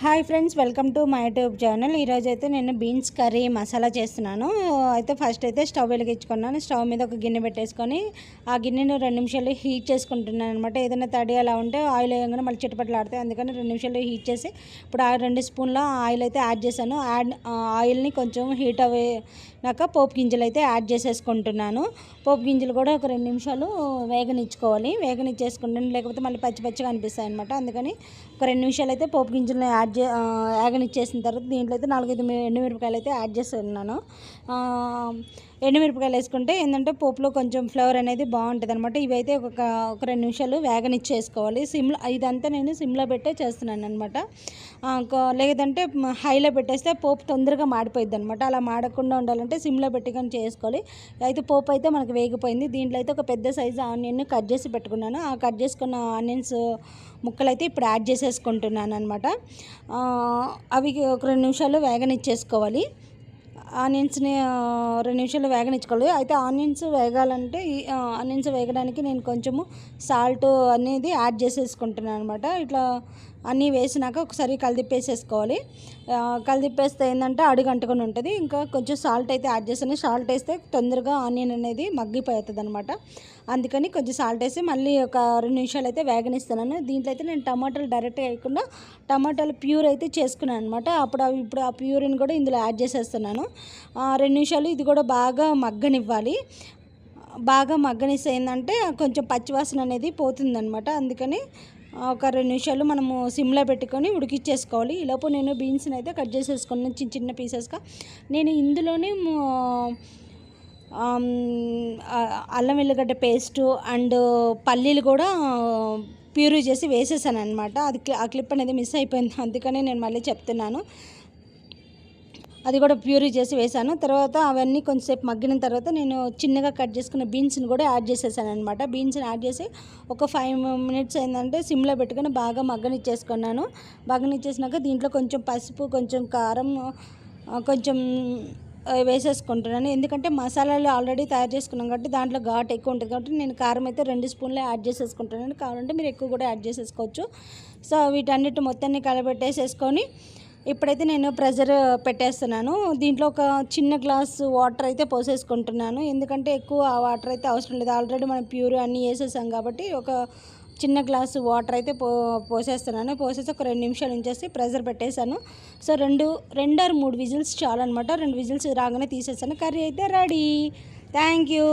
Hi friends, welcome to my YouTube channel. ఈరోజు అయితే నేను బీన్స్ కర్రీ మసాలా చేస్తున్నాను. అయితే ఫస్ట్ అయితే స్టవ్ వెలిగించుకున్నాను. స్టవ్ మీద ఒక గిన్నె పెట్టేసుకొని ఆ గిన్నెను 2 నిమిషాలు హీట్ చేసుకుంటున్నాను అనమాట. ఏదైనా తడి అలా ఉంటే ఆయిల్ వేయగానే మళ్ళీ చిటపటలాడతాయి, అందుకని 2 నిమిషాలు హీట్ చేసి ఇప్పుడు ఆ 2 స్పూన్ల ఆయిల్ అయితే యాడ్ చేశాను. ఆయిల్ని కొంచెం హీట్ అయ్యాక పోపు గింజలు అయితే యాడ్ చేసేసుకుంటున్నాను. పోపు గింజలు కూడా ఒక 2 నిమిషాలు వేగనిచ్చుకోవాలి. వేగనిచ్చేసుకుంటాను, లేకపోతే మళ్ళీ పచ్చి పచ్చిగా అనిపిస్తాయి అనమాట. అందుకని ఒక 2 నిమిషాలు అయితే పోపు గింజలను యాగనిచ్చేసిన తర్వాత దీంట్లో అయితే 4-5 ఎండుమిరపకాయలు అయితే యాడ్ చేస్తున్నాను. ఎండుమిరపకాయలు వేసుకుంటే ఏంటంటే పోపులో కొంచెం ఫ్లేవర్ అనేది బాగుంటుంది అనమాట. ఇవైతే ఒక 2 నిమిషాలు వేగనిచ్చేసుకోవాలి. ఇదంతా నేను సిమ్లో పెట్టే చేస్తున్నాను అనమాట. లేదంటే హైలో పెట్టేస్తే పోపు తొందరగా మాడిపోయింది అనమాట. అలా మాడకుండా ఉండాలంటే సిమ్లో పెట్టి కానీ చేసుకోవాలి. అయితే పోపు అయితే మనకు వేగిపోయింది. దీంట్లో అయితే ఒక పెద్ద సైజు ఆనియన్ కట్ చేసి పెట్టుకున్నాను. ఆ కట్ చేసుకున్న ఆనియన్స్ ముక్కలు అయితే ఇప్పుడు యాడ్ చేసేసుకుంటున్నాను అనమాట. అవి ఒక 2 నిమిషాలు వేగనిచ్చేసుకోవాలి. ఆనియన్స్ని 2 నిమిషాలు వేగనిచ్చుకోవాలి. అయితే ఆనియన్స్ వేగాలంటే ఆనియన్స్ వేగడానికి నేను కొంచెము సాల్ట్ అనేది యాడ్ చేసేసుకుంటున్నాను అనమాట. ఇట్లా అన్నీ వేసినాక ఒకసారి కలిదిప్పేసేసుకోవాలి. కలిదిప్పేస్తే ఏంటంటే అడుగు అంటుకొని ఉంటుంది. ఇంకా కొంచెం సాల్ట్ అయితే యాడ్ చేస్తాను. సాల్ట్ వేస్తే తొందరగా ఆనియన్ అనేది మగ్గిపోతుంది అనమాట. అందుకని కొంచెం సాల్ట్ వేసి మళ్ళీ ఒక 2 నిమిషాలు అయితే వేగనిస్తున్నాను. దీంట్లో అయితే నేను టమాటాలు డైరెక్ట్గా వేయకుండా టమాటాలు ప్యూర్ అయితే చేసుకున్నాను అనమాట. ఇప్పుడు ఆ ప్యూర్ని కూడా ఇందులో యాడ్ చేసేస్తున్నాను. 2 నిమిషాలు ఇది కూడా బాగా మగ్గనివ్వాలి. బాగా మగ్గనిస్తే ఏంటంటే కొంచెం పచ్చివాసన అనేది పోతుందనమాట. అందుకని ఒక 2 నిమిషాలు మనము సిమ్లో పెట్టుకొని ఉడికిచ్చేసుకోవాలి. ఈలోపు నేను బీన్స్ని అయితే కట్ చేసేసుకున్నాను చిన్న చిన్న పీసెస్గా. నేను ఇందులోనే అల్లం వెల్లిగడ్డ పేస్టు అండ్ పల్లీలు కూడా ప్యూరీ చేసి వేసేసాను అనమాట. ఆ క్లిప్ అనేది మిస్ అయిపోయింది, అందుకని నేను మళ్ళీ చెప్తున్నాను. అది కూడా ప్యూరీ చేసి వేసాను. తర్వాత అవన్నీ కొంచెంసేపు మగ్గిన తర్వాత నేను చిన్నగా కట్ చేసుకున్న బీన్స్ని కూడా యాడ్ చేసేసాను అనమాట. బీన్స్ని యాడ్ చేసి ఒక 5 మినిట్స్ ఏంటంటే సిమ్లో పెట్టుకొని బాగా మగ్గనిచ్చేసుకున్నాను. మగ్గనిచ్చేసినాక దీంట్లో కొంచెం పసుపు, కొంచెం కారం, కొంచెం వేసేసుకుంటున్నాను. ఎందుకంటే మసాలాలు ఆల్రెడీ తయారు చేసుకున్నాం కాబట్టి దాంట్లో ఘాటు ఎక్కువ ఉంటుంది కాబట్టి నేను కారం అయితే 2 స్పూన్లే యాడ్ చేసేసుకుంటున్నాను. కావాలంటే మీరు ఎక్కువ కూడా యాడ్ చేసేసుకోవచ్చు. సో వీటన్నిటి మొత్తాన్ని కలబెట్టేసేసుకొని ఇప్పుడైతే నేను ప్రెషర్ పెట్టేస్తున్నాను. దీంట్లో ఒక చిన్న గ్లాసు వాటర్ అయితే పోసేసుకుంటున్నాను. ఎందుకంటే ఎక్కువ వాటర్ అయితే అవసరం లేదు, ఆల్రెడీ మనం ప్యూర్ అన్నీ వేసేసాం కాబట్టి ఒక చిన్న గ్లాసు వాటర్ అయితే పోసేస్తున్నాను. పోసేసి ఒక 2 నిమిషాలు ఉంచేసి ప్రెషర్ పెట్టేశాను. సో 2 or 3 విజిల్స్ చాలన్నమాట. 2 విజిల్స్ రాగానే తీసేసాను. కర్రీ అయితే రెడీ. Thank you.